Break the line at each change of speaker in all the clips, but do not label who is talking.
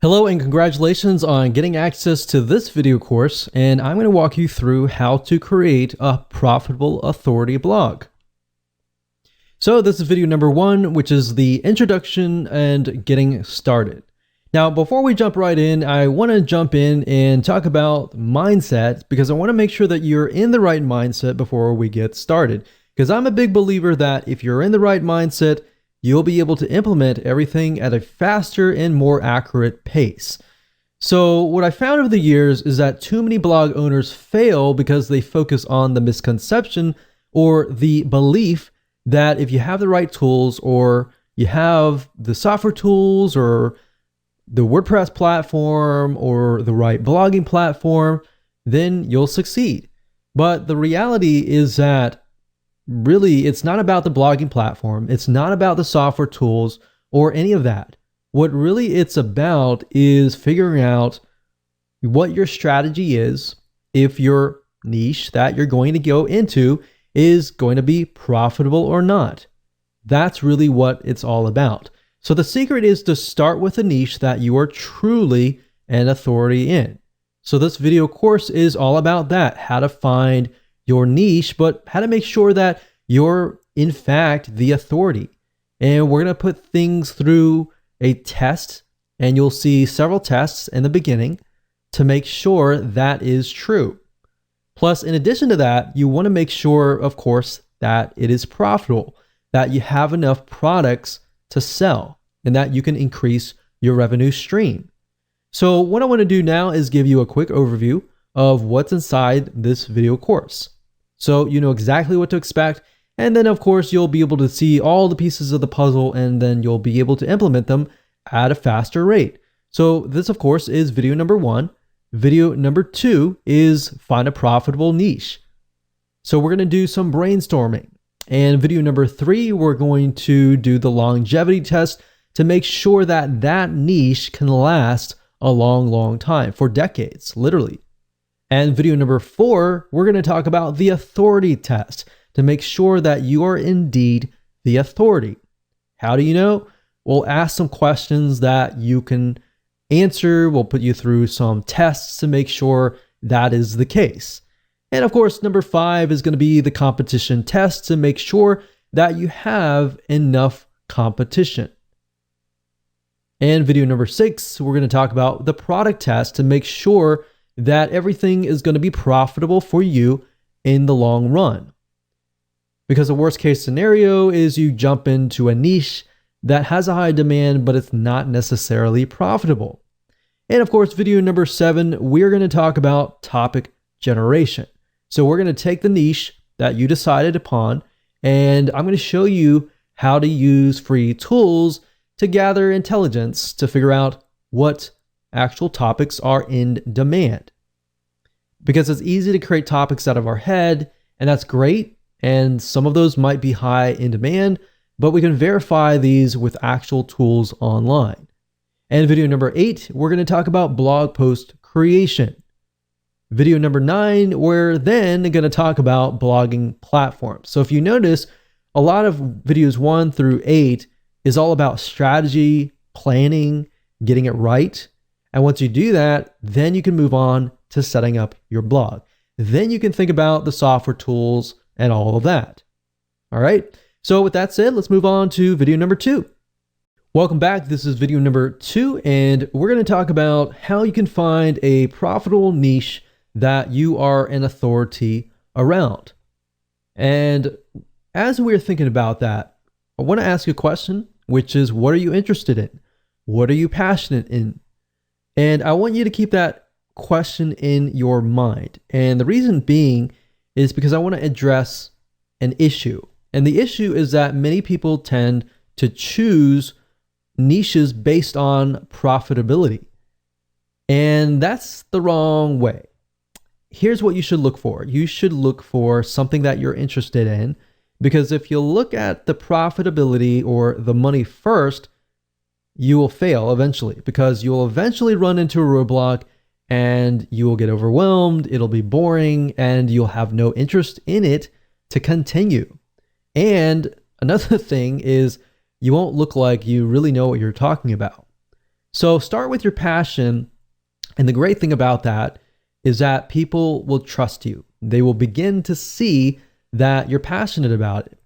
Hello and congratulations on getting access to this video course, and I'm going to walk you through how to create a profitable authority blog. So this is video number 1, which is the introduction and getting started. Now, before we jump right in, I want to jump in and talk about mindset because I want to make sure that you're in the right mindset before we get started. Because I'm a big believer that if you're in the right mindset, you'll be able to implement everything at a faster and more accurate pace. So what I found over the years is that too many blog owners fail because they focus on the misconception or the belief that if you have the right tools or you have the software tools or the WordPress platform or the right blogging platform, then you'll succeed. But the reality is that really, it's not about the blogging platform. It's not about the software tools or any of that. What really it's about is figuring out what your strategy is if your niche that you're going to go into is going to be profitable or not. That's really what it's all about. So the secret is to start with a niche that you are truly an authority in. So this video course is all about that, how to find your niche, but how to make sure that you're in fact the authority. And we're going to put things through a test, and you'll see several tests in the beginning to make sure that is true. Plus, in addition to that, you want to make sure, of course, that it is profitable, that you have enough products to sell, and that you can increase your revenue stream. So what I want to do now is give you a quick overview of what's inside this video course. So you know exactly what to expect, and then of course you'll be able to see all the pieces of the puzzle, and then you'll be able to implement them at a faster rate. So this of course is video number 1. Video number 2 is find a profitable niche. So we're going to do some brainstorming. And video number 3, we're going to do the longevity test to make sure that that niche can last a long time, for decades, literally. And video number 4, we're going to talk about the authority test to make sure that you are indeed the authority. How do you know? We'll ask some questions that you can answer. We'll put you through some tests to make sure that is the case. And of course, number 5 is going to be the competition test to make sure that you have enough competition. And video number 6, we're going to talk about the product test to make sure that everything is going to be profitable for you in the long run. Because the worst case scenario is you jump into a niche that has a high demand, but it's not necessarily profitable. And of course, video number 7, we're going to talk about topic generation. So we're going to take the niche that you decided upon, and I'm going to show you how to use free tools to gather intelligence to figure out what actual topics are in demand. Because it's easy to create topics out of our head, and that's great. And some of those might be high in demand, but we can verify these with actual tools online. And video number 8, we're going to talk about blog post creation. Video number 9, we're then going to talk about blogging platforms. So if you notice, a lot of videos 1 through 8 is all about strategy, planning, getting it right. And once you do that, then you can move on to setting up your blog. Then you can think about the software tools and all of that. All right. So with that said, let's move on to video number 2. Welcome back. This is video number 2, and we're going to talk about how you can find a profitable niche that you are an authority around. And as we're thinking about that, I want to ask you a question, which is, what are you interested in? What are you passionate in? And I want you to keep that question in your mind. And the reason being is because I want to address an issue. And the issue is that many people tend to choose niches based on profitability. And that's the wrong way. Here's what you should look for. You should look for something that you're interested in, because if you look at the profitability or the money first, you will fail eventually, because you will eventually run into a roadblock and you will get overwhelmed. It'll be boring and you'll have no interest in it to continue. And another thing is you won't look like you really know what you're talking about. So start with your passion. And the great thing about that is that people will trust you. They will begin to see that you're passionate about it.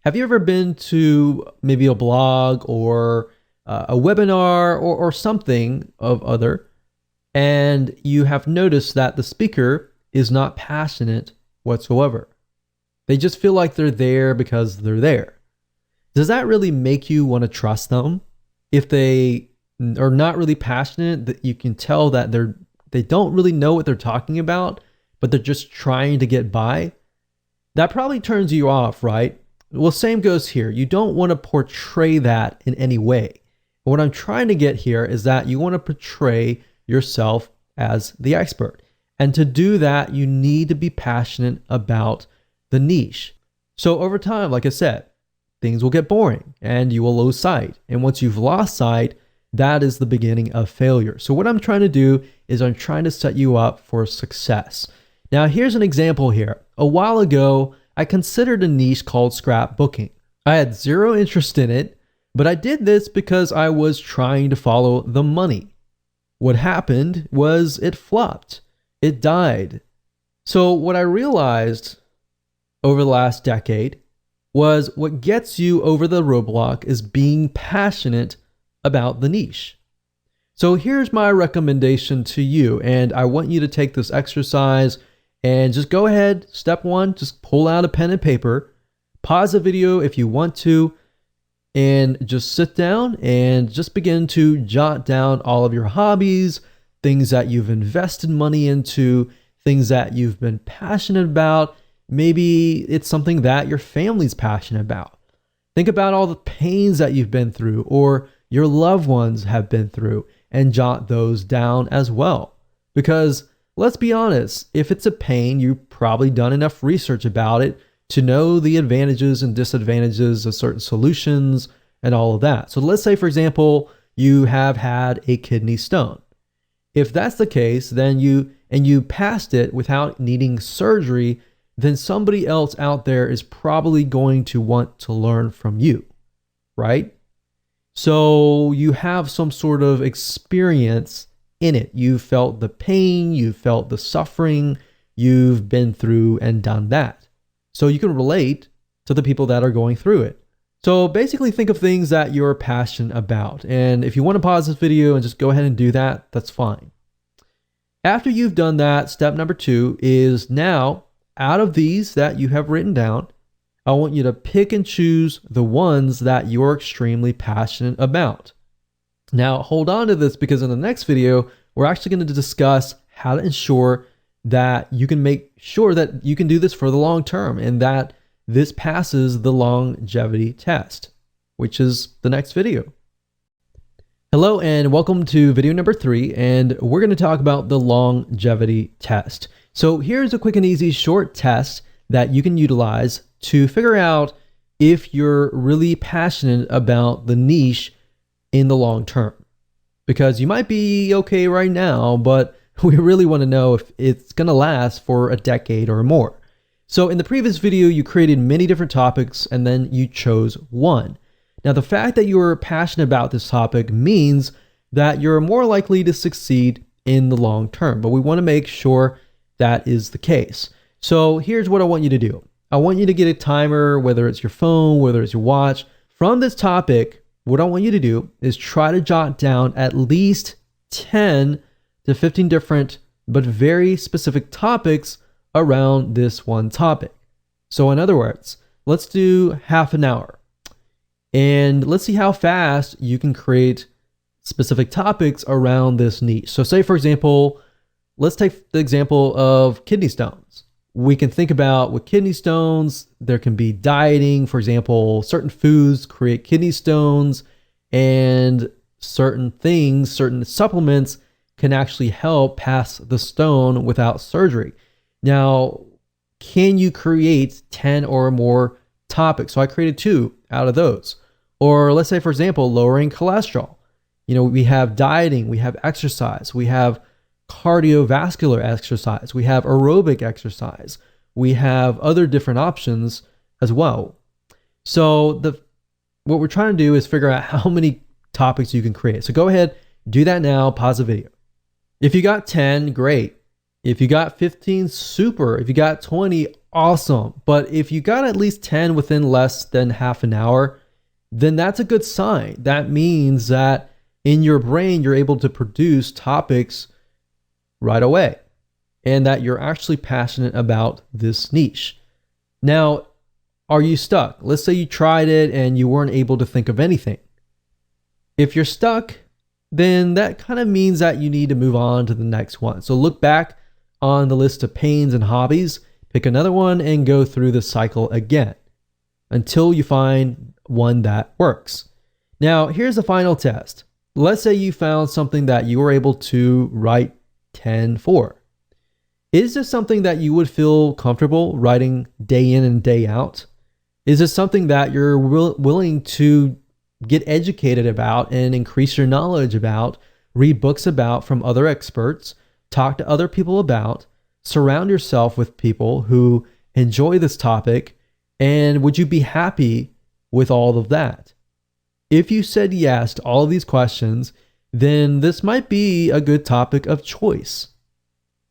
Have you ever been to maybe a blog or a webinar or something of other, and you have noticed that the speaker is not passionate whatsoever? They just feel like they're there because they're there. Does that really make you want to trust them? If they are not really passionate, that you can tell that they don't really know what they're talking about, but they're just trying to get by. That probably turns you off, right? Well, same goes here. You don't want to portray that in any way. What I'm trying to get here is that you want to portray yourself as the expert. And to do that, you need to be passionate about the niche. So over time, like I said, things will get boring and you will lose sight. And once you've lost sight, that is the beginning of failure. So what I'm trying to do is I'm trying to set you up for success. Now, here's an example here. A while ago, I considered a niche called scrapbooking. I had zero interest in it, but I did this because I was trying to follow the money. What happened was it flopped. It died. So what I realized over the last decade was what gets you over the roadblock is being passionate about the niche. So here's my recommendation to you, and I want you to take this exercise and just go ahead. Step one, just pull out a pen and paper, pause the video if you want to, and just sit down and just begin to jot down all of your hobbies, things that you've invested money into, things that you've been passionate about. Maybe it's something that your family's passionate about. Think about all the pains that you've been through or your loved ones have been through, and jot those down as well. Because let's be honest, if it's a pain, you've probably done enough research about it to know the advantages and disadvantages of certain solutions and all of that. So let's say, for example, you have had a kidney stone. If that's the case, then you passed it without needing surgery, then somebody else out there is probably going to want to learn from you, right? So you have some sort of experience in it. You felt the pain, you felt the suffering, you've been through and done that. So you can relate to the people that are going through it. So basically think of things that you're passionate about. And if you want to pause this video and just go ahead and do that, that's fine. After you've done that, step number 2 is now, out of these that you have written down, I want you to pick and choose the ones that you're extremely passionate about. Now, hold on to this because in the next video, we're actually going to discuss how to ensure that you can make sure that you can do this for the long term and that this passes the longevity test, which is the next video. Hello and welcome to video number 3, and we're going to talk about the longevity test. So here's a quick and easy short test that you can utilize to figure out if you're really passionate about the niche in the long term. Because you might be okay right now, but we really want to know if it's going to last for a decade or more. So in the previous video, you created many different topics and then you chose one. Now, the fact that you're passionate about this topic means that you're more likely to succeed in the long term, but we want to make sure that is the case. So here's what I want you to do. I want you to get a timer, whether it's your phone, whether it's your watch. From this topic, what I want you to do is try to jot down at least 10 to 15 different but very specific topics around this one topic. So in other words, let's do half an hour and let's see how fast you can create specific topics around this niche. So say, for example, let's take the example of kidney stones. We can think about with kidney stones, there can be dieting. For example, certain foods create kidney stones, and certain things, certain supplements can actually help pass the stone without surgery. Now, can you create 10 or more topics? So I created 2 out of those. Or let's say, for example, lowering cholesterol. We have dieting, we have exercise, we have cardiovascular exercise, we have aerobic exercise, we have other different options as well. So what we're trying to do is figure out how many topics you can create. So go ahead, Do that now, pause the video. If you got 10, great. If you got 15, super. If you got 20, awesome. But if you got at least 10 within less than half an hour, then that's a good sign. That means that in your brain, you're able to produce topics right away and that you're actually passionate about this niche. Now, are you stuck? Let's say you tried it and you weren't able to think of anything. If you're stuck, then that kind of means that you need to move on to the next one. So look back on the list of pains and hobbies, pick another one and go through the cycle again until you find one that works. Now, here's the final test. Let's say you found something that you were able to write 10 for. Is this something that you would feel comfortable writing day in and day out? Is this something that you're willing to get educated about and increase your knowledge about, read books about from other experts, talk to other people about, surround yourself with people who enjoy this topic, and would you be happy with all of that? If you said yes to all of these questions, then this might be a good topic of choice.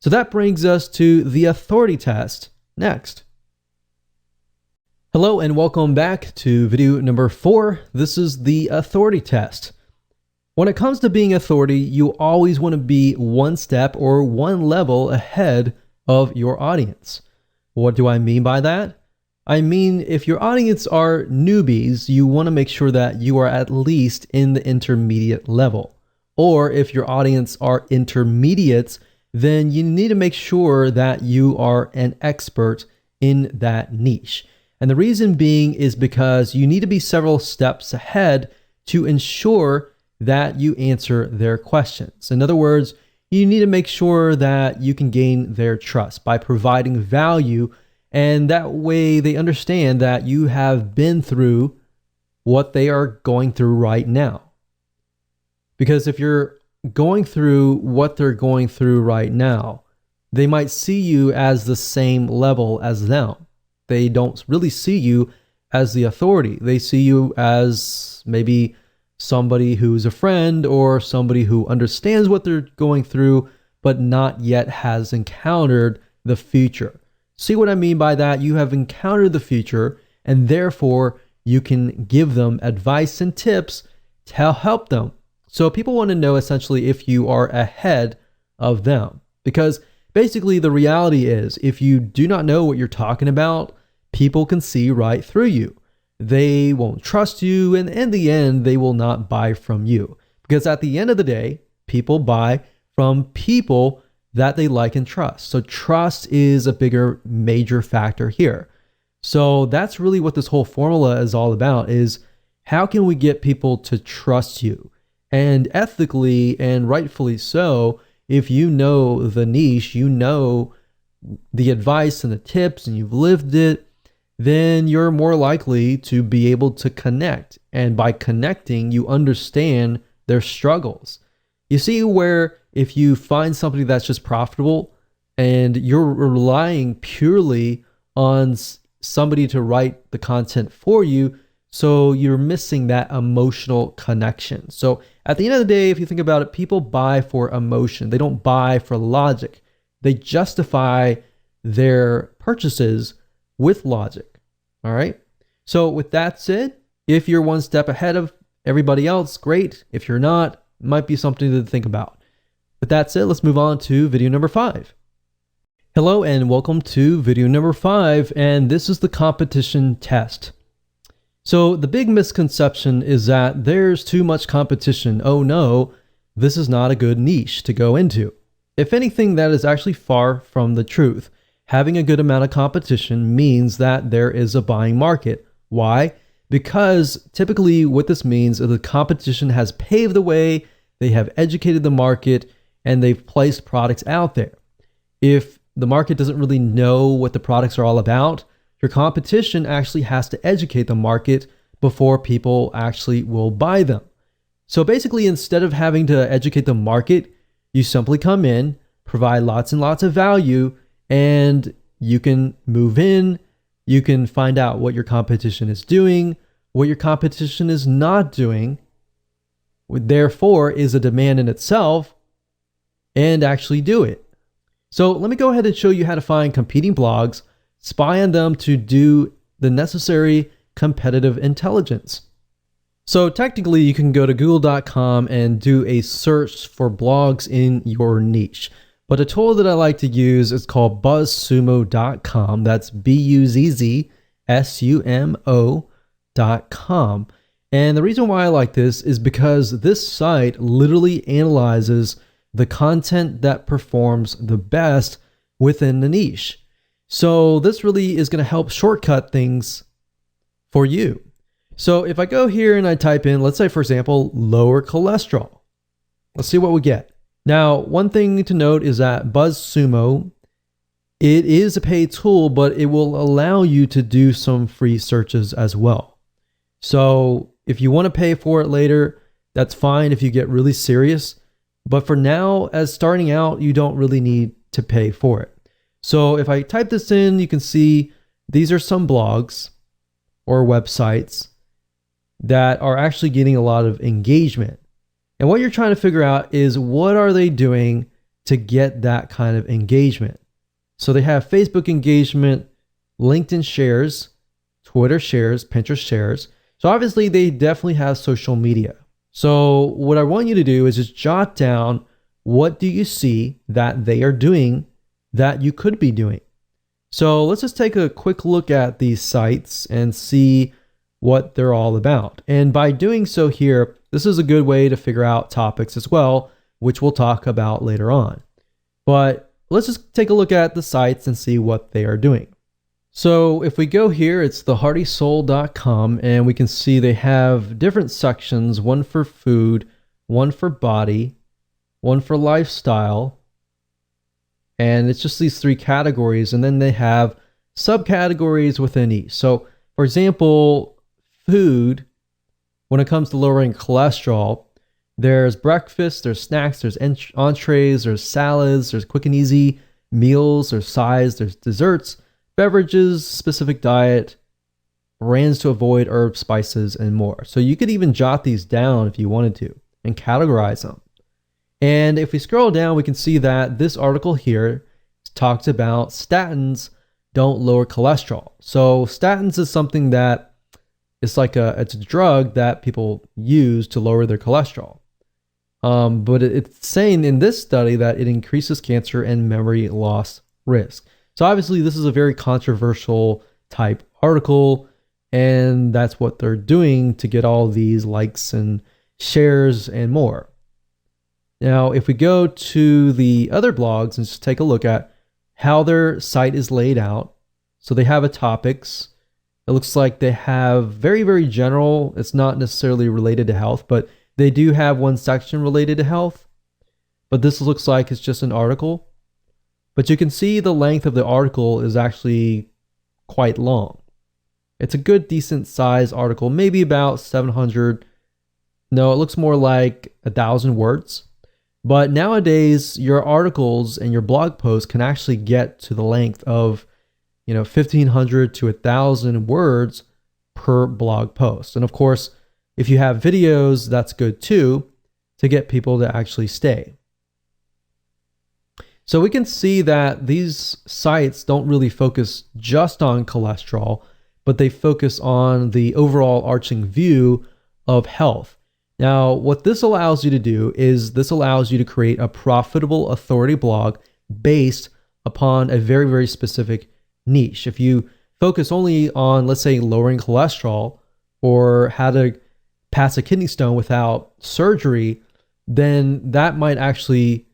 So that brings us to the authority test next. Hello and welcome back to video number 4. This is the authority test. When it comes to being authority, you always want to be one step or one level ahead of your audience. What do I mean by that? I mean, if your audience are newbies, you want to make sure that you are at least in the intermediate level. Or if your audience are intermediates, then you need to make sure that you are an expert in that niche. And the reason being is because you need to be several steps ahead to ensure that you answer their questions. In other words, you need to make sure that you can gain their trust by providing value, and that way they understand that you have been through what they are going through right now. Because if you're going through what they're going through right now, they might see you as the same level as them. They don't really see you as the authority. They see you as maybe somebody who's a friend or somebody who understands what they're going through, but not yet has encountered the future. See what I mean by that? You have encountered the future, and therefore you can give them advice and tips to help them. So people want to know essentially if you are ahead of them, because basically the reality is if you do not know what you're talking about, people can see right through you. They won't trust you, and in the end, they will not buy from you. Because at the end of the day, people buy from people that they like and trust. So trust is a bigger, major factor here. So that's really what this whole formula is all about, is how can we get people to trust you? And ethically and rightfully so, if you know the niche, you know the advice and the tips, and you've lived it, then you're more likely to be able to connect. And by connecting, you understand their struggles. You see where if you find somebody that's just profitable and you're relying purely on somebody to write the content for you, so you're missing that emotional connection. So at the end of the day, if you think about it, people buy for emotion. They don't buy for logic. They justify their purchases with logic. All right. So with that said, if you're one step ahead of everybody else, great. If you're not, it might be something to think about. With that said, let's move on to video number 5. Hello and welcome to video number 5, and this is the competition test. So the big misconception is that there's too much competition. Oh no, this is not a good niche to go into. If anything, that is actually far from the truth. Having a good amount of competition means that there is a buying market. Why? Because typically what this means is the competition has paved the way, they have educated the market, and they've placed products out there. If the market doesn't really know what the products are all about, your competition actually has to educate the market before people actually will buy them. So basically, instead of having to educate the market, you simply come in, provide lots and lots of value, and you can move in, you can find out what your competition is doing, what your competition is not doing, therefore is a demand in itself, and actually do it. So let me go ahead and show you how to find competing blogs, spy on them to do the necessary competitive intelligence. So technically you can go to google.com and do a search for blogs in your niche. But a tool that I like to use is called buzzsumo.com. That's buzzsumo.com. And the reason why I like this is because this site literally analyzes the content that performs the best within the niche. So this really is going to help shortcut things for you. So if I go here and I type in, let's say for example, lower cholesterol, let's see what we get. Now, one thing to note is that BuzzSumo, it is a paid tool, but it will allow you to do some free searches as well. So if you want to pay for it later, that's fine if you get really serious. But for now, as starting out, you don't really need to pay for it. So if I type this in, you can see these are some blogs or websites that are actually getting a lot of engagement. And what you're trying to figure out is what are they doing to get that kind of engagement? So they have Facebook engagement, LinkedIn shares, Twitter shares, Pinterest shares. So obviously they definitely have social media. So what I want you to do is just jot down, what do you see that they are doing that you could be doing? So let's just take a quick look at these sites and see what they're all about. And by doing so here, this is a good way to figure out topics as well, which we'll talk about later on. But let's just take a look at the sites and see what they are doing. So if we go here, it's theheartysoul.com, and we can see they have different sections, one for food, one for body, one for lifestyle, and it's just these three categories, and then they have subcategories within each. So for example, food, when it comes to lowering cholesterol, there's breakfast, there's snacks, there's entrees, there's salads, there's quick and easy meals, there's sides, there's desserts, beverages, specific diet, brands to avoid, herbs, spices, and more. So you could even jot these down if you wanted to and categorize them. And if we scroll down, we can see that this article here talks about statins don't lower cholesterol. So statins is something that it's a drug that people use to lower their cholesterol. But it's saying in this study that it increases cancer and memory loss risk. So obviously this is a very controversial type article, and that's what they're doing to get all these likes and shares and more. Now, if we go to the other blogs and just take a look at how their site is laid out. So they have a topics. It looks like they have very, very general. It's not necessarily related to health, but they do have one section related to health. But this looks like it's just an article. But you can see the length of the article is actually quite long. It's a good, decent size article, maybe about 700. No, it looks more like 1,000 words. But nowadays, your articles and your blog posts can actually get to the length of 1,500 to 1,000 words per blog post. And of course, if you have videos, that's good too, to get people to actually stay. So we can see that these sites don't really focus just on cholesterol, but they focus on the overall arching view of health. Now, what this allows you to do is this allows you to create a profitable authority blog based upon a very, very specific niche. If you focus only on, let's say, lowering cholesterol or how to pass a kidney stone without surgery, then that might actually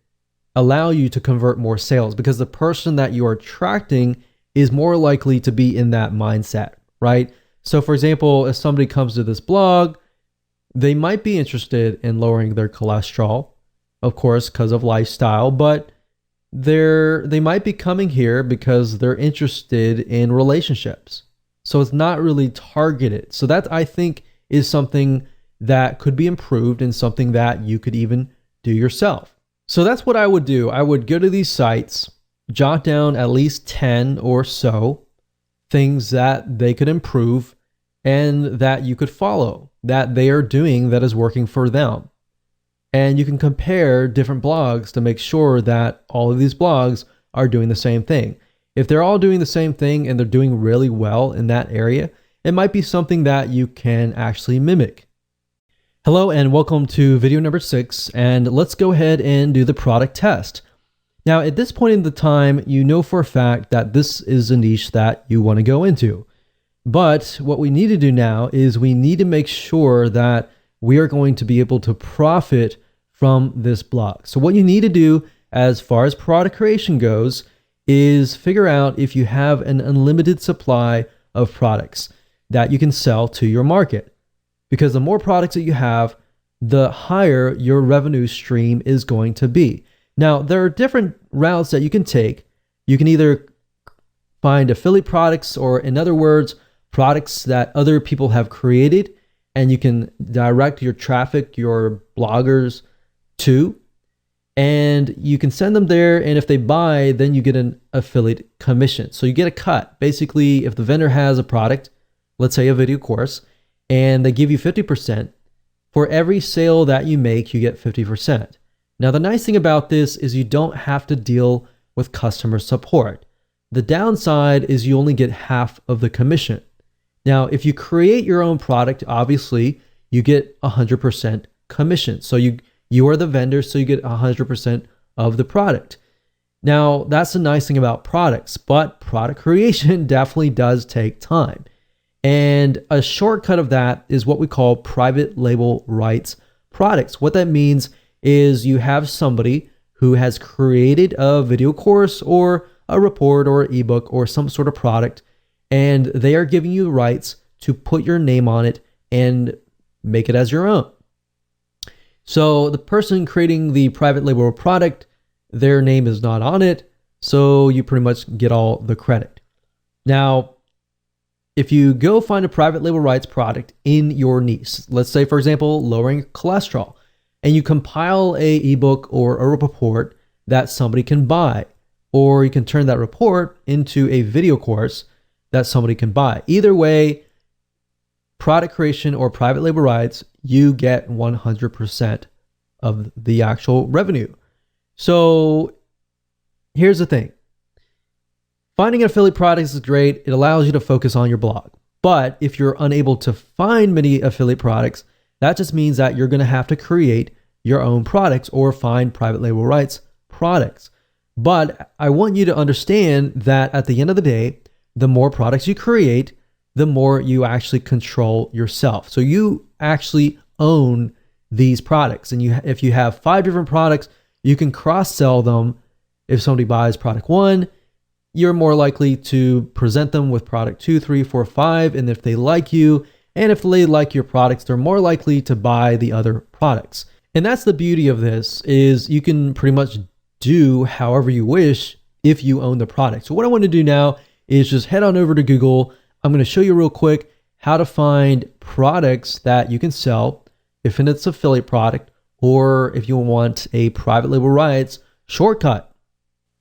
allow you to convert more sales because the person that you are attracting is more likely to be in that mindset, right? So for example, if somebody comes to this blog, they might be interested in lowering their cholesterol, of course, because of lifestyle, but they might be coming here because they're interested in relationships. So it's not really targeted. So that, I think, is something that could be improved and something that you could even do yourself. So that's what I would do. I would go to these sites, jot down at least 10 or so things that they could improve and that you could follow, that they are doing that is working for them. And you can compare different blogs to make sure that all of these blogs are doing the same thing. If they're all doing the same thing and they're doing really well in that area, it might be something that you can actually mimic. Hello and welcome to video number 6, and let's go ahead and do the product test. Now, at this point in the time, you know for a fact that this is a niche that you want to go into. But what we need to do now is we need to make sure that we are going to be able to profit from this blog. So what you need to do as far as product creation goes is figure out if you have an unlimited supply of products that you can sell to your market. Because the more products that you have, the higher your revenue stream is going to be. Now, there are different routes that you can take. You can either find affiliate products, or in other words, products that other people have created, and you can direct your traffic, your bloggers to, and you can send them there, and if they buy, then you get an affiliate commission. So you get a cut. Basically, if the vendor has a product, let's say a video course, and they give you 50%, for every sale that you make, you get 50%. Now, the nice thing about this is you don't have to deal with customer support. The downside is you only get half of the commission. Now, if you create your own product, obviously, you get 100% commission. So you are the vendor, so you get 100% of the product. Now, that's the nice thing about products, but product creation definitely does take time. And a shortcut of that is what we call private label rights products. What that means is you have somebody who has created a video course or a report or ebook or some sort of product, and they are giving you rights to put your name on it and make it as your own. So the person creating the private label product, their name is not on it, so you pretty much get all the credit. Now, if you go find a private label rights product in your niche, let's say, for example, lowering cholesterol, and you compile a ebook or a report that somebody can buy, or you can turn that report into a video course that somebody can buy. Either way, product creation or private label rights, you get 100% of the actual revenue. So here's the thing. Finding affiliate products is great. It allows you to focus on your blog. But if you're unable to find many affiliate products, that just means that you're going to have to create your own products or find private label rights products. But I want you to understand that at the end of the day, the more products you create, the more you actually control yourself. So you actually own these products. And if you have 5 different products, you can cross-sell them. If somebody buys product 1, you're more likely to present them with product 2, 3, 4, 5. And if they like you, and if they like your products, they're more likely to buy the other products. And that's the beauty of this, is you can pretty much do however you wish if you own the product. So what I want to do now is just head on over to Google. I'm going to show you real quick how to find products that you can sell if it's an affiliate product, or if you want a private label rights shortcut.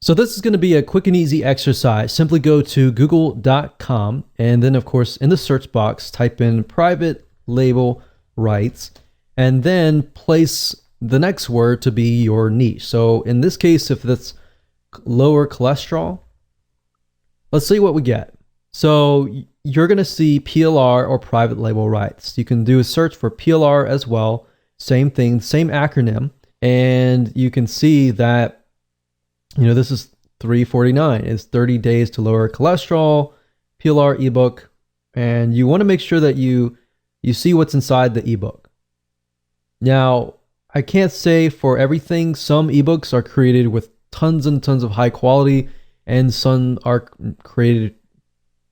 So this is going to be a quick and easy exercise. Simply go to google.com, and then of course in the search box, type in private label rights, and then place the next word to be your niche. So in this case, if that's lower cholesterol, let's see what we get. So you're going to see PLR or private label rights. You can do a search for PLR as well. Same thing, same acronym. And you can see that, this is $3.49. It's 30 days to lower cholesterol, PLR ebook. And you want to make sure that you see what's inside the ebook. Now, I can't say for everything. Some ebooks are created with tons and tons of high quality, and some are created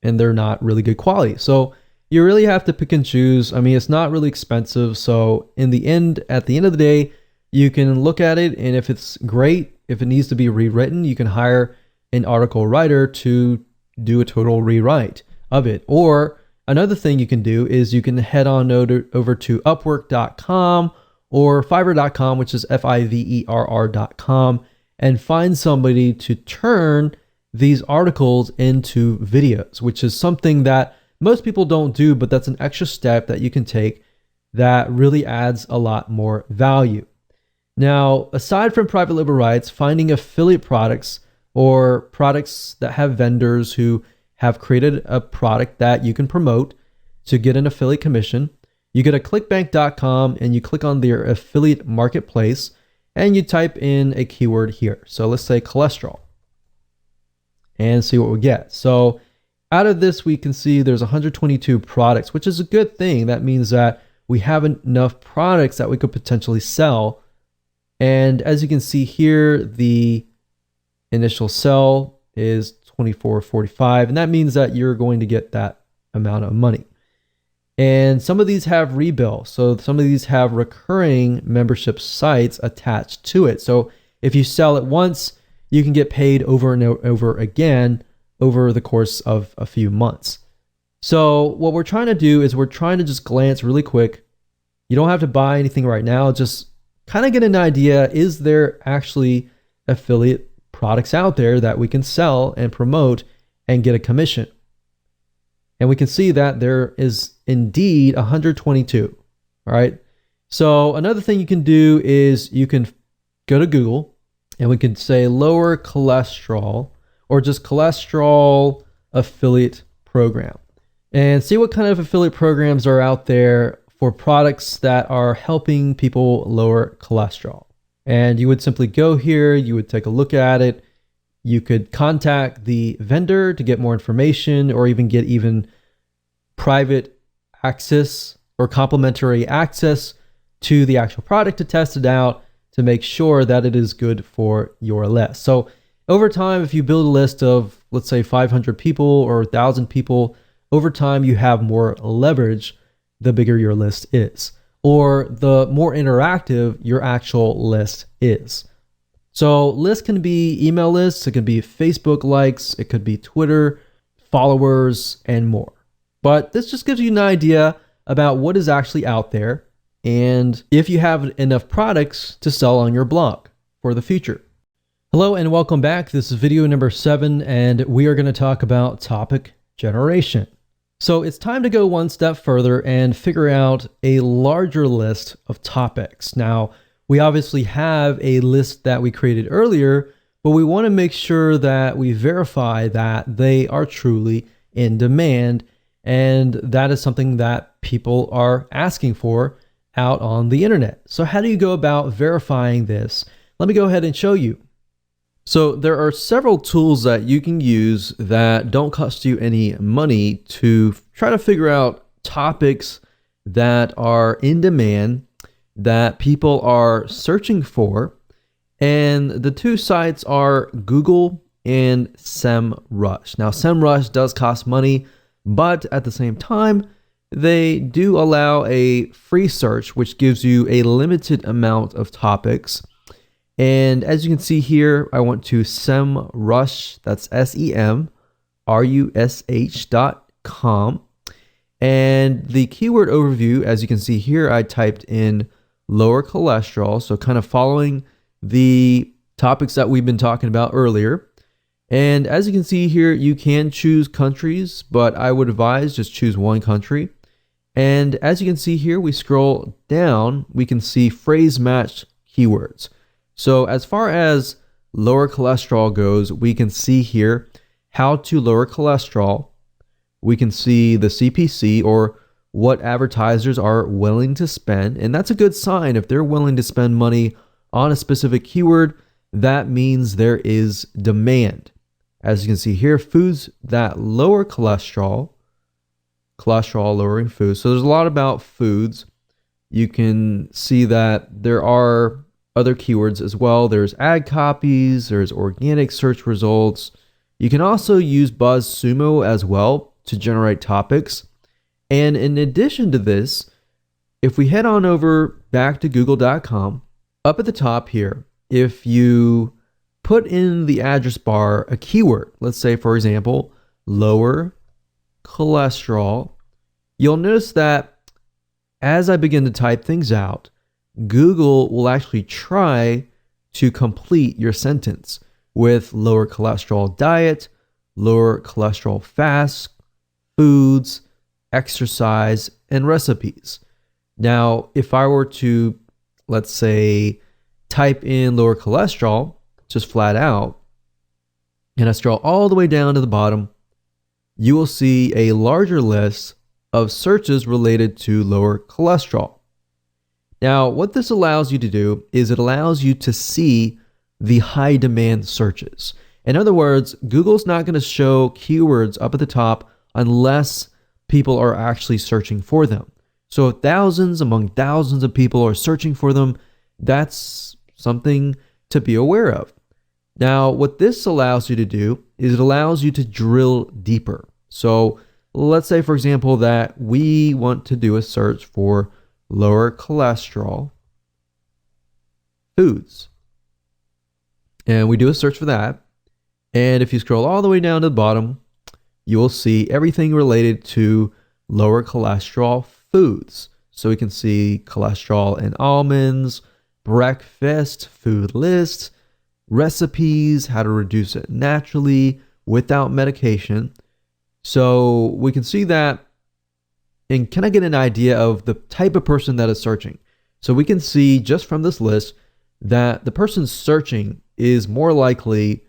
and they're not really good quality. So you really have to pick and choose. I mean, it's not really expensive. So at the end of the day, you can look at it, and if it's great, if it needs to be rewritten, you can hire an article writer to do a total rewrite of it. Or another thing you can do is you can head on over to upwork.com or fiverr.com, which is fiverr.com, and find somebody to turn these articles into videos, which is something that most people don't do, but that's an extra step that you can take that really adds a lot more value. Now, aside from private label rights, finding affiliate products or products that have vendors who have created a product that you can promote to get an affiliate commission, you go to clickbank.com and you click on their affiliate marketplace and you type in a keyword here. So let's say cholesterol and see what we get. So out of this, we can see there's 122 products, which is a good thing. That means that we have enough products that we could potentially sell. And as you can see here, the initial sell is $24.45, and that means that you're going to get that amount of money. And some of these have rebill. So some of these have recurring membership sites attached to it. So if you sell it once, you can get paid over and over again over the course of a few months. So what we're trying to do is we're trying to just glance really quick. You don't have to buy anything right now. Just kind of get an idea. Is there actually affiliate products out there that we can sell and promote and get a commission? And we can see that there is indeed 122. All right. So another thing you can do is you can go to Google and we can say lower cholesterol or just cholesterol affiliate program and see what kind of affiliate programs are out there for products that are helping people lower cholesterol. And you would simply go here, you would take a look at it. You could contact the vendor to get more information or even get private access or complimentary access to the actual product to test it out to make sure that it is good for your list. So over time, if you build a list of, let's say 500 people or 1,000 people, over time you have more leverage the bigger your list is, or the more interactive your actual list is. So lists can be email lists, it can be Facebook likes, it could be Twitter followers, and more. But this just gives you an idea about what is actually out there and if you have enough products to sell on your blog for the future. Hello and welcome back. This is video number 7, and we are going to talk about topic generation. So it's time to go one step further and figure out a larger list of topics. Now, we obviously have a list that we created earlier, but we want to make sure that we verify that they are truly in demand, and that is something that people are asking for out on the internet. So how do you go about verifying this? Let me go ahead and show you. So there are several tools that you can use that don't cost you any money to try to figure out topics that are in demand, that people are searching for. And the two sites are Google and SEMrush. Now, SEMrush does cost money, but at the same time, they do allow a free search, which gives you a limited amount of topics. And as you can see here, I went to SEMrush, that's SEMrush.com. And the keyword overview, as you can see here, I typed in lower cholesterol. So kind of following the topics that we've been talking about earlier. And as you can see here, you can choose countries, but I would advise just choose one country. And as you can see here, we scroll down, we can see phrase match keywords. So as far as lower cholesterol goes, we can see here how to lower cholesterol. We can see the CPC, or what advertisers are willing to spend. And that's a good sign. If they're willing to spend money on a specific keyword, that means there is demand. As you can see here, foods that lower cholesterol lowering foods. So there's a lot about foods. You can see that there are other keywords as well. There's ad copies, there's organic search results. You can also use BuzzSumo as well to generate topics. And in addition to this, if we head on over back to google.com, up at the top here, if you put in the address bar a keyword, let's say for example, lower cholesterol, you'll notice that as I begin to type things out, Google will actually try to complete your sentence with lower cholesterol diet, lower cholesterol fast, foods, exercise, and recipes. Now, if I were to, let's say, type in lower cholesterol, just flat out, and I scroll all the way down to the bottom, you will see a larger list of searches related to lower cholesterol. Now, what this allows you to do is it allows you to see the high demand searches. In other words, Google's not going to show keywords up at the top unless people are actually searching for them. So if thousands among thousands of people are searching for them, that's something to be aware of. Now, what this allows you to do is it allows you to drill deeper. So let's say, for example, that we want to do a search for lower cholesterol foods. And we do a search for that. And if you scroll all the way down to the bottom, you will see everything related to lower cholesterol foods. So we can see cholesterol in almonds, breakfast, food lists, recipes, how to reduce it naturally without medication. So we can see that and can I get an idea of the type of person that is searching? So we can see just from this list that the person searching is more likely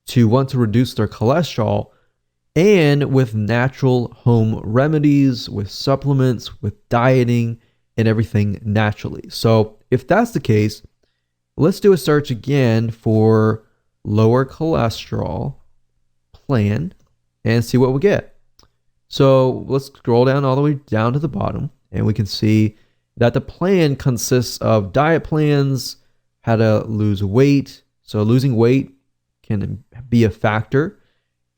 to want to reduce their cholesterol and with natural home remedies, with supplements, with dieting and everything naturally. So if that's the case, let's do a search again for lower cholesterol plan and see what we get. So let's scroll down all the way down to the bottom and we can see that the plan consists of diet plans, how to lose weight. So losing weight can be a factor.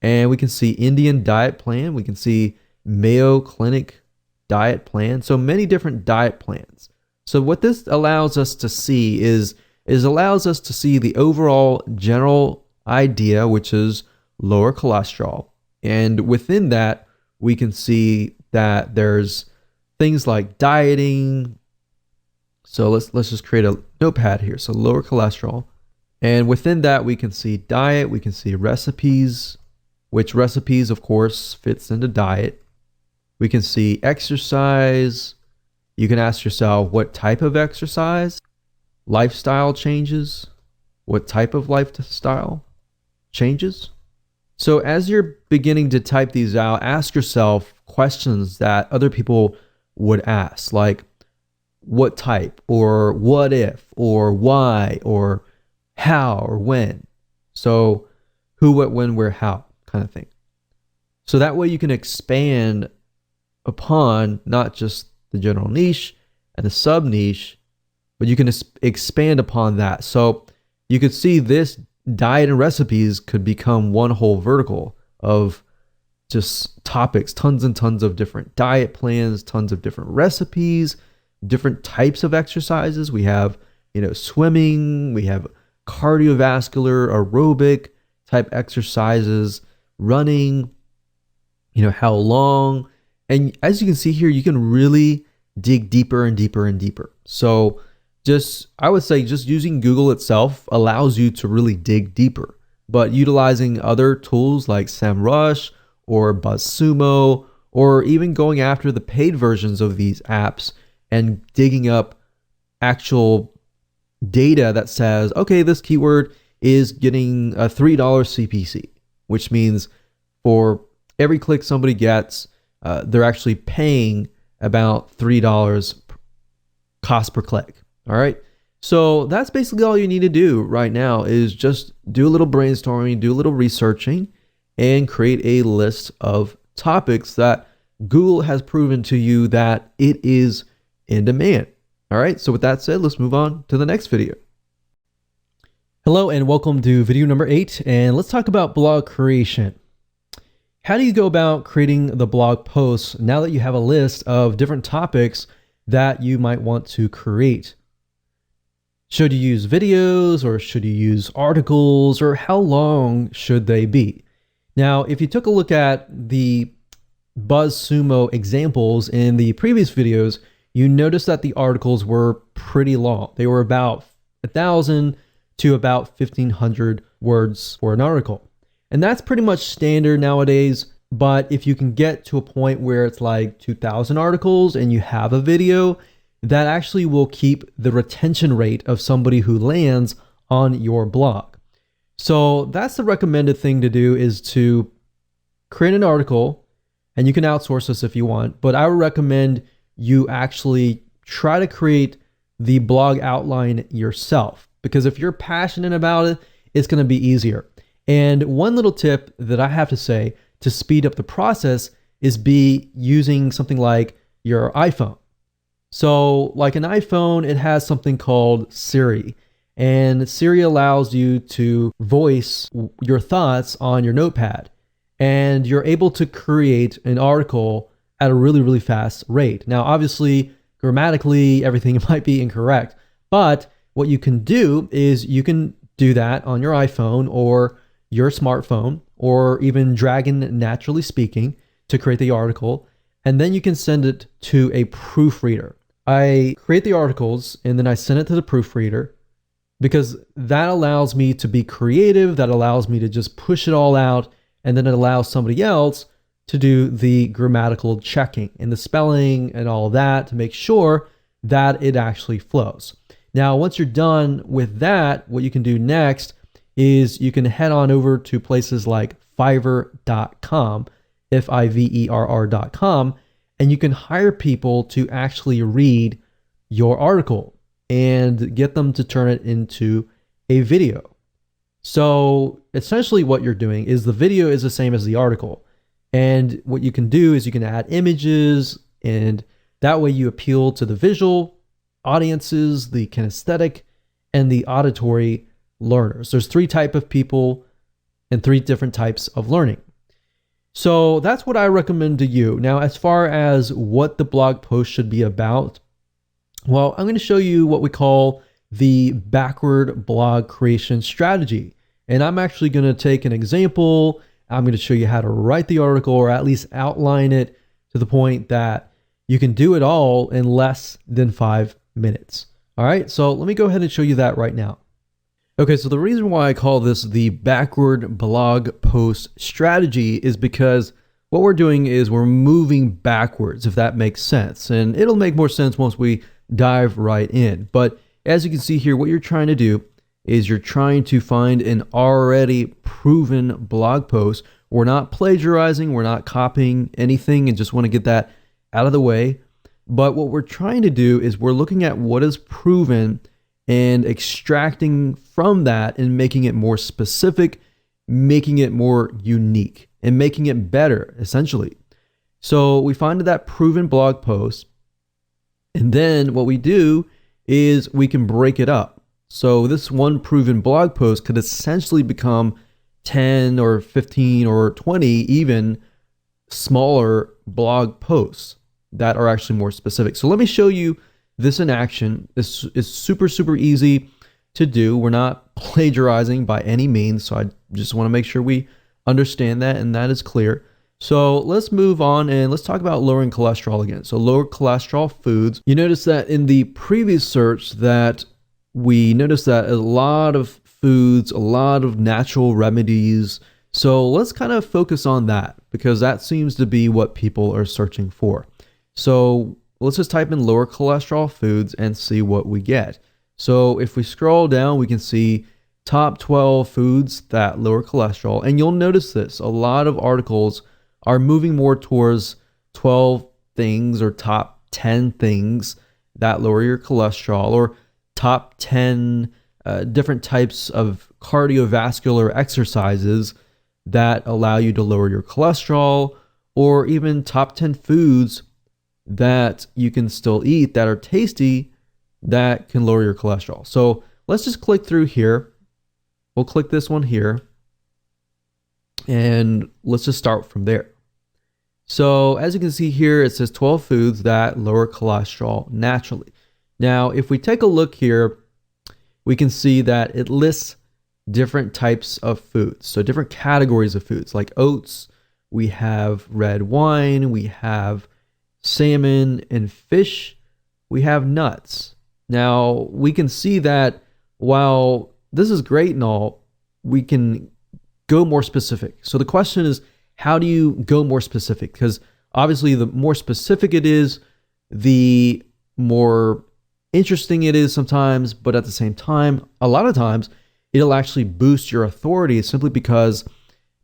And we can see Indian diet plan. We can see Mayo Clinic diet plan. So many different diet plans. So what this allows us to see is allows us to see the overall general idea, which is lower cholesterol. And within that, we can see that there's things like dieting. So let's just create a notepad here. So lower cholesterol. And within that, we can see diet. We can see recipes, which recipes, of course, fits into diet. We can see exercise. You can ask yourself what type of exercise, lifestyle changes, what type of lifestyle changes. So as you're beginning to type these out, ask yourself questions that other people would ask, like what type, or what if, or why, or how, or when. So who, what, when, where, how kind of thing. So that way you can expand upon not just the general niche and the sub niche, but you can expand upon that. So you could see this diet and recipes could become one whole vertical of just topics, tons and tons of different diet plans, tons of different recipes, different types of exercises. We have, swimming, we have cardiovascular, aerobic type exercises, running, how long. And as you can see here, you can really dig deeper and deeper and deeper. So I would say just using Google itself allows you to really dig deeper, but utilizing other tools like SEMrush or BuzzSumo, or even going after the paid versions of these apps and digging up actual data that says, okay, this keyword is getting a $3 CPC, which means for every click somebody gets, they're actually paying about $3 cost per click. All right. So that's basically all you need to do right now is just do a little brainstorming, do a little researching, and create a list of topics that Google has proven to you that it is in demand. All right. So with that said, let's move on to the next video. Hello and welcome to video number 8. And let's talk about blog creation. How do you go about creating the blog posts now that you have a list of different topics that you might want to create? Should you use videos or should you use articles, or how long should they be? Now, if you took a look at the BuzzSumo examples in the previous videos, you notice that the articles were pretty long. They were about 1,000 to about 1,500 words for an article. And that's pretty much standard nowadays. But if you can get to a point where it's like 2,000 articles and you have a video, that actually will keep the retention rate of somebody who lands on your blog. So that's the recommended thing to do, is to create an article, and you can outsource this if you want, but I would recommend you actually try to create the blog outline yourself, because if you're passionate about it, it's going to be easier. And one little tip that I have to say to speed up the process is be using something like your iPhone. So like an iPhone, it has something called Siri, and Siri allows you to voice your thoughts on your notepad, and you're able to create an article at a really, really fast rate. Now, obviously, grammatically, everything might be incorrect, but what you can do is you can do that on your iPhone or your smartphone, or even Dragon Naturally Speaking, to create the article, and then you can send it to a proofreader. I create the articles and then I send it to the proofreader, because that allows me to be creative, that allows me to just push it all out, and then it allows somebody else to do the grammatical checking and the spelling and all of that to make sure that it actually flows. Now, once you're done with that, what you can do next is you can head on over to places like Fiverr.com, Fiverr.com, and you can hire people to actually read your article and get them to turn it into a video. So essentially what you're doing is the video is the same as the article. And what you can do is you can add images, and that way you appeal to the visual audiences, the kinesthetic, and the auditory learners. There's 3 types of people and 3 different types of learning. So that's what I recommend to you. Now, as far as what the blog post should be about, well, I'm going to show you what we call the backward blog creation strategy. And I'm actually going to take an example. I'm going to show you how to write the article, or at least outline it to the point that you can do it all in less than 5 minutes. All right, so let me go ahead and show you that right now. Okay, so the reason why I call this the backward blog post strategy is because what we're doing is we're moving backwards, if that makes sense. And it'll make more sense once we dive right in. But as you can see here, what you're trying to do is you're trying to find an already proven blog post. We're not plagiarizing, we're not copying anything, and just want to get that out of the way. But what we're trying to do is we're looking at what is proven and extracting from that and making it more specific, making it more unique, and making it better, essentially. So we find that proven blog post, and then what we do is we can break it up. So this one proven blog post could essentially become 10 or 15 or 20 even smaller blog posts that are actually more specific. So let me show you this in action. This is super, super easy to do. We're not plagiarizing by any means, so I just want to make sure we understand that and that is clear. So let's move on and let's talk about lowering cholesterol again. So lower cholesterol foods. You notice that in the previous search that we noticed that a lot of foods, a lot of natural remedies. So let's kind of focus on that because that seems to be what people are searching for. So let's just type in lower cholesterol foods and see what we get. So if we scroll down, we can see top 12 foods that lower cholesterol. And you'll notice this, a lot of articles are moving more towards 12 things or top 10 things that lower your cholesterol, or top 10 different types of cardiovascular exercises that allow you to lower your cholesterol, or even top 10 foods that you can still eat that are tasty that can lower your cholesterol. So let's just click through here. We'll click this one here and let's just start from there. So as you can see here, it says 12 foods that lower cholesterol naturally. Now, if we take a look here, we can see that it lists different types of foods. So different categories of foods like oats, we have red wine, we have salmon and fish, we have nuts. Now, we can see that while this is great and all, we can go more specific. So the question is, how do you go more specific? Because obviously the more specific it is, the more interesting it is sometimes, but at the same time, a lot of times it'll actually boost your authority simply because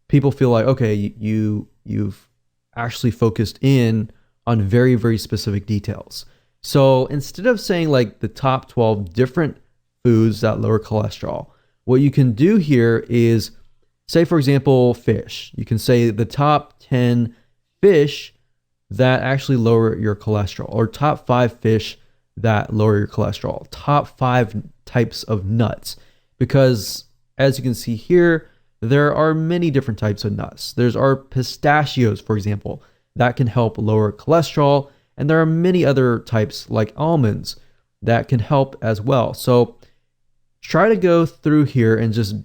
people feel like, okay, you've actually focused in on very, very specific details. So instead of saying like the top 12 different foods that lower cholesterol, what you can do here is say, for example, fish. You can say the top 10 fish that actually lower your cholesterol, or top 5 fish that lower your cholesterol, top 5 types of nuts. Because as you can see here, there are many different types of nuts. There's our pistachios, for example, that can help lower cholesterol. And there are many other types like almonds that can help as well. So try to go through here and just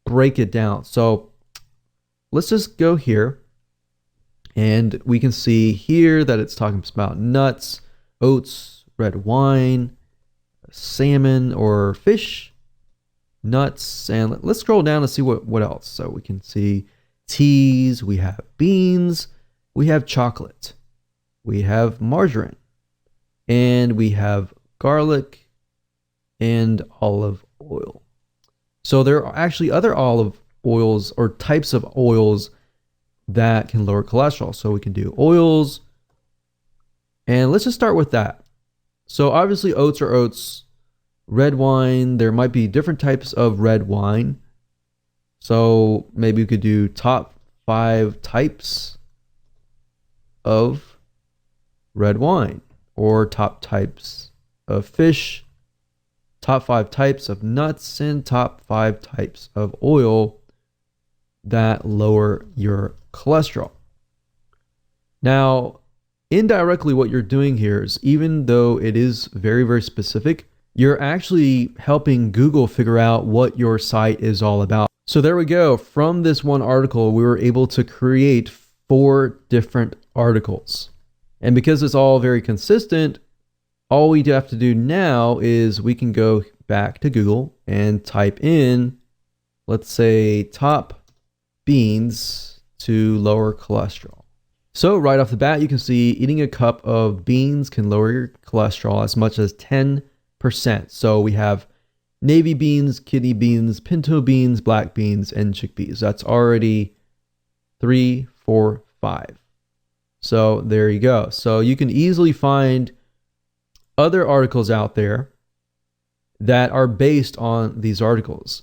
break it down. So let's just go here and we can see here that it's talking about nuts, oats, red wine, salmon or fish, nuts, and let's scroll down and see what else. So we can see teas, we have beans, we have chocolate, we have margarine, and we have garlic and olive oil. So there are actually other olive oils or types of oils that can lower cholesterol. So we can do oils, and let's just start with that. So obviously oats are oats. Red wine, there might be different types of red wine. So maybe we could do top 5 types of red wine, or top types of fish, top 5 types of nuts, and top 5 types of oil that lower your cholesterol. Now, indirectly, what you're doing here is, even though it is very, very specific, you're actually helping Google figure out what your site is all about. So there we go. From this one article, we were able to create 4 different articles. And because it's all very consistent, all we have to do now is we can go back to Google and type in, let's say, top beans to lower cholesterol. So right off the bat, you can see eating a cup of beans can lower your cholesterol as much as 10%. So we have navy beans, kidney beans, pinto beans, black beans, and chickpeas. That's already 3, 4, 5. So there you go. So you can easily find other articles out there that are based on these articles.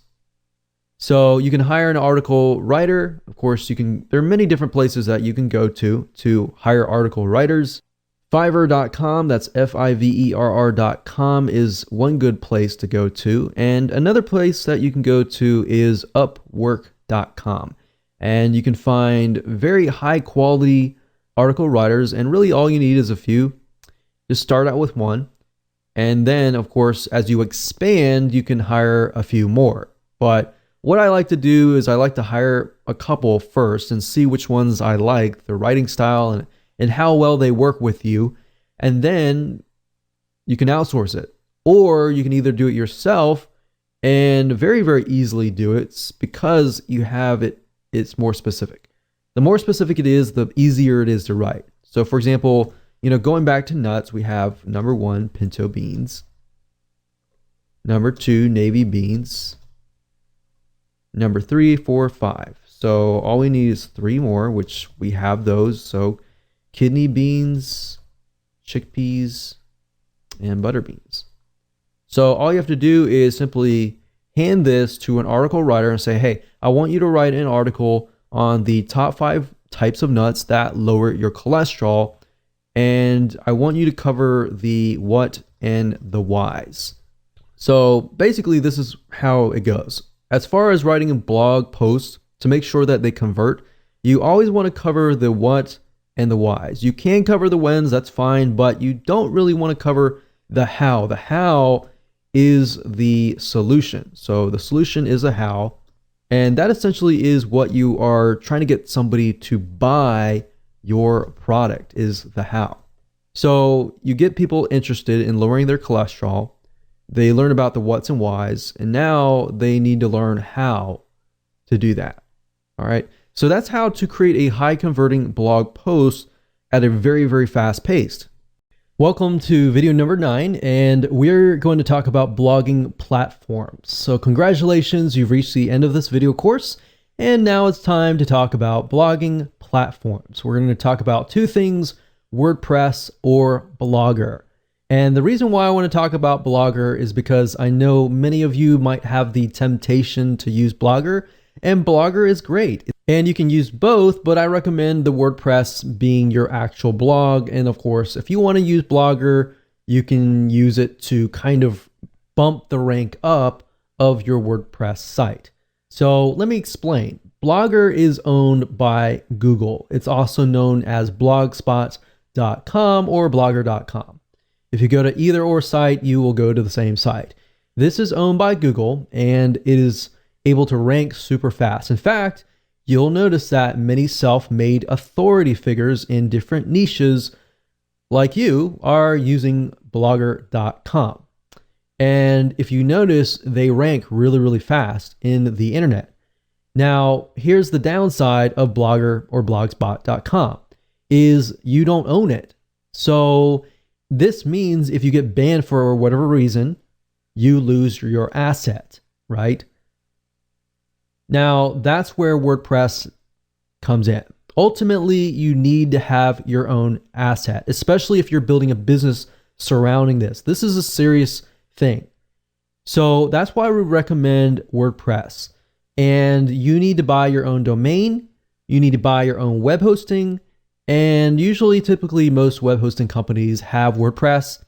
So you can hire an article writer. Of course, there are many different places that you can go to hire article writers. Fiverr.com, that's Fiverr.com, is one good place to go to. And another place that you can go to is Upwork.com. And you can find very high quality article writers. And really all you need is a few. Just start out with one. And then, of course, as you expand, you can hire a few more. But what I like to do is I like to hire a couple first and see which ones I like, the writing style and how well they work with you. And then you can outsource it. Or you can either do it yourself and very, very easily do it because you have it's more specific. The more specific it is, the easier it is to write. So for example, going back to nuts, we have number 1, pinto beans. Number 2, navy beans. Number 3, 4, 5. So all we need is 3 more, which we have those. So kidney beans, chickpeas, and butter beans. So all you have to do is simply hand this to an article writer and say, hey, I want you to write an article on the top 5 types of nuts that lower your cholesterol. And I want you to cover the what and the whys. So basically, this is how it goes. As far as writing a blog post, to make sure that they convert, you always want to cover the what and the whys. You can cover the whens, that's fine, but you don't really want to cover the how. The how is the solution. So the solution is a how, and that essentially is what you are trying to get somebody to buy your product, is the how. So you get people interested in lowering their cholesterol. They learn about the what's and whys, and now they need to learn how to do that. All right. So that's how to create a high converting blog post at a very, very fast pace. Welcome to video number 9, and we're going to talk about blogging platforms. So congratulations, you've reached the end of this video course, and now it's time to talk about blogging platforms. We're going to talk about two things, WordPress or Blogger. And the reason why I want to talk about Blogger is because I know many of you might have the temptation to use Blogger, and Blogger is great. And you can use both, but I recommend the WordPress being your actual blog. And of course, if you want to use Blogger, you can use it to kind of bump the rank up of your WordPress site. So let me explain. Blogger is owned by Google. It's also known as blogspot.com or blogger.com. If you go to either or site, you will go to the same site. This is owned by Google, and it is able to rank super fast. In fact, you'll notice that many self-made authority figures in different niches like you are using blogger.com. And if you notice, they rank really, really fast in the internet. Now, here's the downside of Blogger or blogspot.com is you don't own it. So this means if you get banned for whatever reason, you lose your asset, right? Now, that's where WordPress comes in. Ultimately, you need to have your own asset, especially if you're building a business surrounding this. This is a serious thing. So that's why we recommend WordPress. And you need to buy your own domain. You need to buy your own web hosting. And usually, typically, most web hosting companies have WordPress.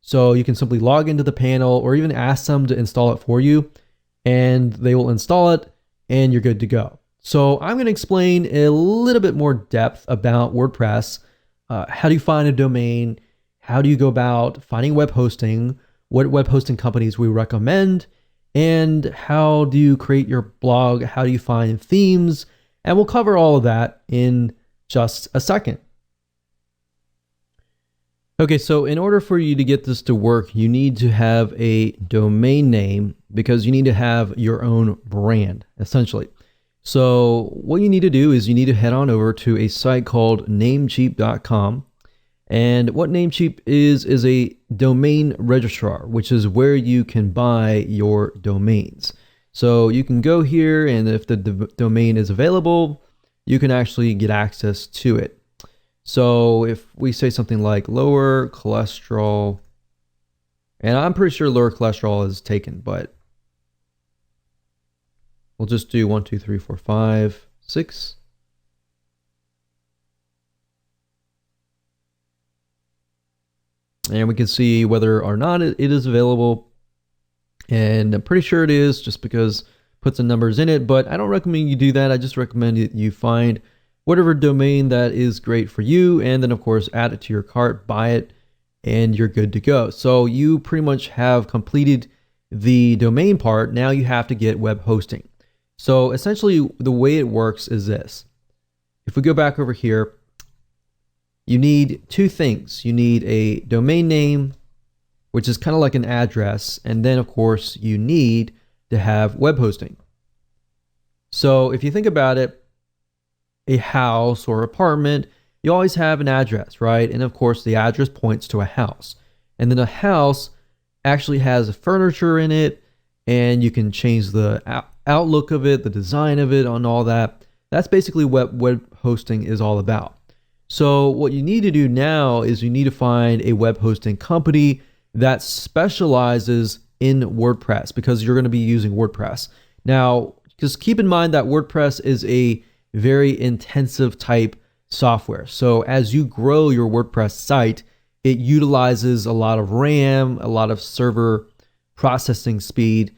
So you can simply log into the panel or even ask them to install it for you, and they will install it, and you're good to go. So I'm going to explain a little bit more depth about WordPress. How do you find a domain? How do you go about finding web hosting? What web hosting companies we recommend? And how do you create your blog? How do you find themes? And we'll cover all of that in just a second. Okay, so in order for you to get this to work, you need to have a domain name because you need to have your own brand, essentially. So what you need to do is you need to head on over to a site called namecheap.com. And what Namecheap is a domain registrar, which is where you can buy your domains. So you can go here, and if the domain is available, you can actually get access to it. So if we say something like lower cholesterol, and I'm pretty sure lower cholesterol is taken, but we'll just do 1, 2, 3, 4, 5, 6. And we can see whether or not it is available. And I'm pretty sure it is just because it puts the numbers in it, but I don't recommend you do that. I just recommend that you find whatever domain that is great for you, and then of course add it to your cart, buy it, and you're good to go. So you pretty much have completed the domain part. Now you have to get web hosting. So essentially the way it works is this. If we go back over here, you need two things. You need a domain name, which is kind of like an address, and then of course you need to have web hosting. So if you think about it, a house or apartment, you always have an address, right? And of course, the address points to a house. And then a house actually has furniture in it, and you can change the outlook of it, the design of it, on all that. That's basically what web hosting is all about. So what you need to do now is you need to find a web hosting company that specializes in WordPress, because you're going to be using WordPress. Now, just keep in mind that WordPress is a very intensive type software. So as you grow your WordPress site, it utilizes a lot of RAM, a lot of server processing speed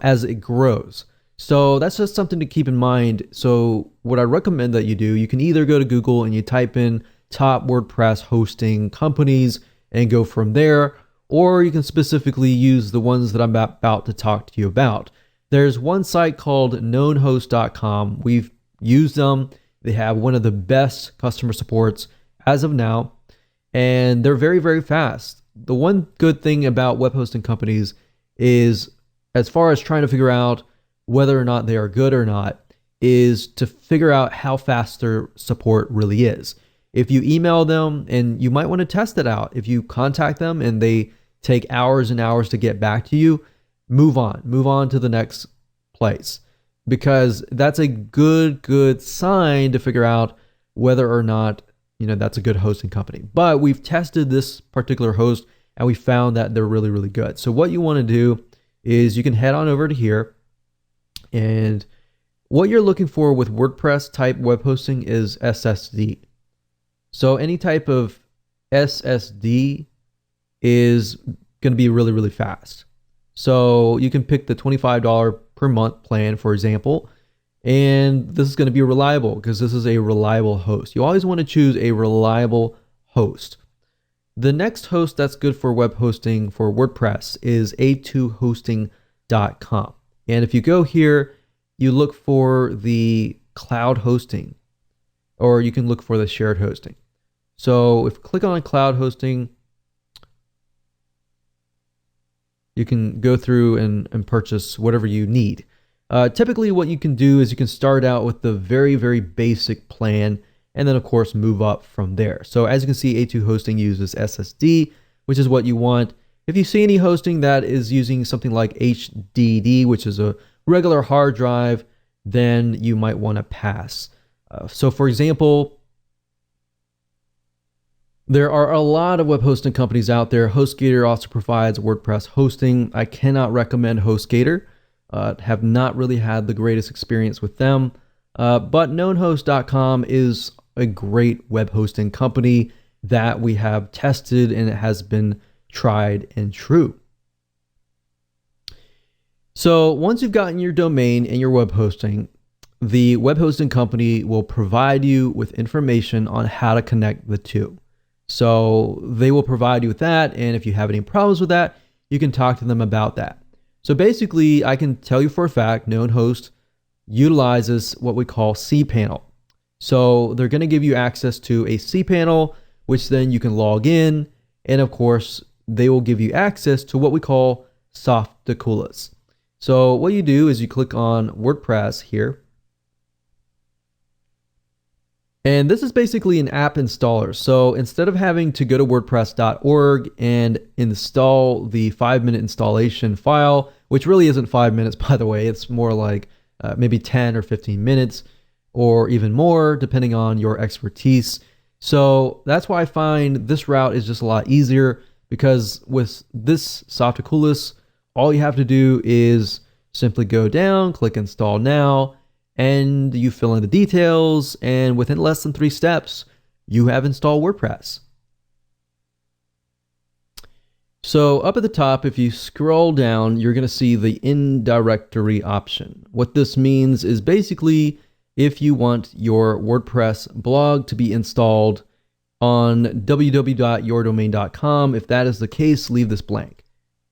as it grows. So that's just something to keep in mind. So what I recommend that you do, you can either go to Google and you type in top WordPress hosting companies and go from there, or you can specifically use the ones that I'm about to talk to you about. There's one site called knownhost.com. We've used them. They have one of the best customer supports as of now, and they're very, very fast. The one good thing about web hosting companies is, as far as trying to figure out whether or not they are good or not, is to figure out how fast their support really is. If you email them, and you might want to test it out, if you contact them and they take hours and hours to get back to you, move on to the next place, because that's a good sign to figure out whether or not, that's a good hosting company. But we've tested this particular host and we found that they're really good. So what you want to do is you can head on over to here, and what you're looking for with WordPress type web hosting is SSD. So any type of SSD is going to be really fast. So you can pick the $25 per month plan, for example, and this is going to be reliable because this is a reliable host. You always want to choose a reliable host. The next host that's good for web hosting for WordPress is a2hosting.com. And if you go here, you look for the cloud hosting, or you can look for the shared hosting. So if you click on cloud hosting, you can go through and purchase whatever you need. Typically what you can do is you can start out with the very basic plan, and then of course move up from there. So as you can see, A2 hosting uses SSD, which is what you want. If you see any hosting that is using something like HDD, which is a regular hard drive, then you might want to pass. So for example, there are a lot of web hosting companies out there. HostGator also provides WordPress hosting. I cannot recommend HostGator. Have not really had the greatest experience with them. But knownhost.com is a great web hosting company that we have tested, and it has been tried and true. So once you've gotten your domain and your web hosting, the web hosting company will provide you with information on how to connect the two. So they will provide you with that, and if you have any problems with that, you can talk to them about that. So basically, I can tell you for a fact, KnownHost utilizes what we call cPanel. So they're going to give you access to a cPanel, which then you can log in, and of course, they will give you access to what we call Softaculous. So what you do is you click on WordPress here, and this is basically an app installer. So instead of having to go to wordpress.org and install the 5-minute installation file, which really isn't 5 minutes, by the way, it's more like maybe 10 or 15 minutes or even more, depending on your expertise. So that's why I find this route is just a lot easier, because with this Softaculous, all you have to do is simply go down, click install now, and you fill in the details, and within less than 3 steps, you have installed WordPress. So up at the top, if you scroll down, you're going to see the in-directory option. What this means is basically if you want your WordPress blog to be installed on www.yourdomain.com, if that is the case, leave this blank.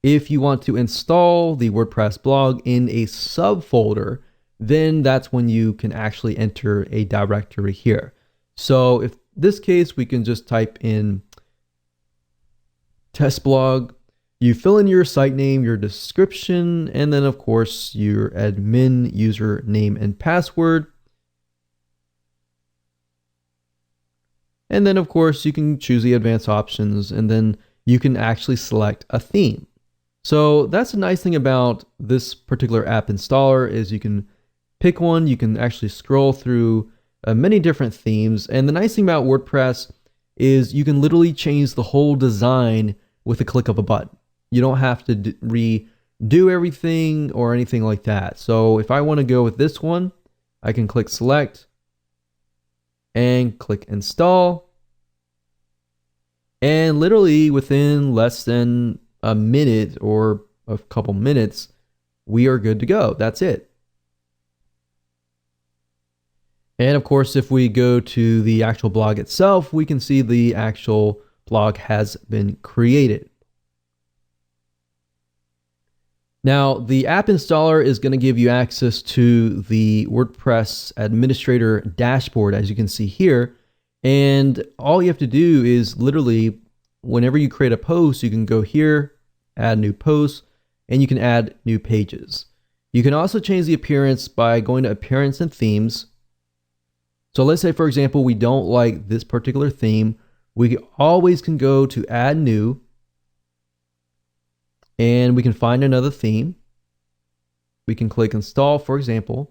If you want to install the WordPress blog in a subfolder, then that's when you can actually enter a directory here. So if this case, we can just type in test blog, you fill in your site name, your description, and then of course your admin username and password. And then of course you can choose the advanced options, and then you can actually select a theme. So that's a nice thing about this particular app installer is you can pick one, you can actually scroll through many different themes. And the nice thing about WordPress is you can literally change the whole design with a click of a button. You don't have to redo everything or anything like that. So if I want to go with this one, I can click select and click install. And literally within less than a minute or a couple minutes, we are good to go. That's it. And of course, if we go to the actual blog itself, we can see the actual blog has been created. Now, the app installer is going to give you access to the WordPress administrator dashboard, as you can see here. And all you have to do is literally, whenever you create a post, you can go here, add new posts, and you can add new pages. You can also change the appearance by going to appearance and themes. So let's say, for example, we don't like this particular theme. We always can go to add new, and we can find another theme. We can click install, for example,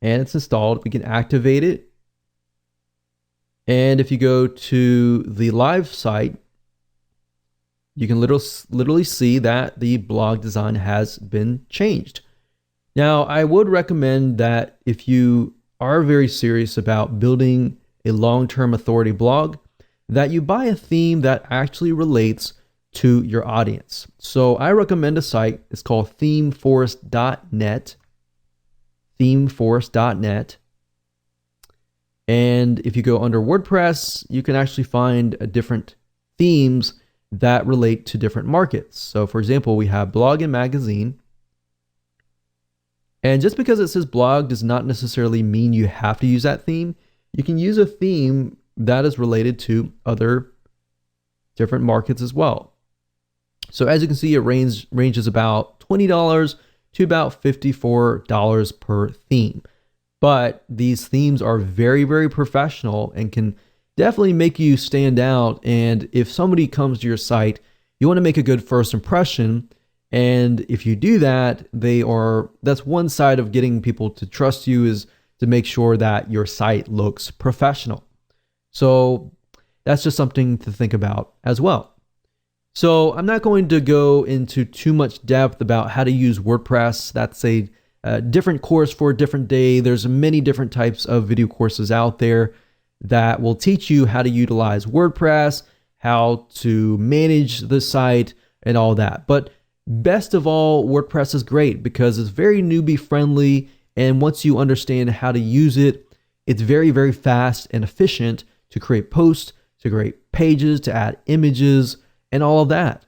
and it's installed. We can activate it. And if you go to the live site, you can literally see that the blog design has been changed. Now, I would recommend that if you are very serious about building a long-term authority blog, that you buy a theme that actually relates to your audience. So I recommend a site. It's called themeforest.net. themeforest.net. And if you go under WordPress, you can actually find different themes that relate to different markets. So for example, we have blog and magazine. And just because it says blog does not necessarily mean you have to use that theme. You can use a theme that is related to other different markets as well. So as you can see, it ranges about $20 to about $54 per theme. But these themes are very, very professional and can definitely make you stand out. And if somebody comes to your site, you want to make a good first impression. And if you do that, that's one side of getting people to trust you, is to make sure that your site looks professional. So that's just something to think about as well. So I'm not going to go into too much depth about how to use WordPress. That's a different course for a different day. There's many different types of video courses out there that will teach you how to utilize WordPress, how to manage the site, and all that. But best of all, WordPress is great because it's very newbie friendly. And once you understand how to use it, it's very, very fast and efficient to create posts, to create pages, to add images, and all of that.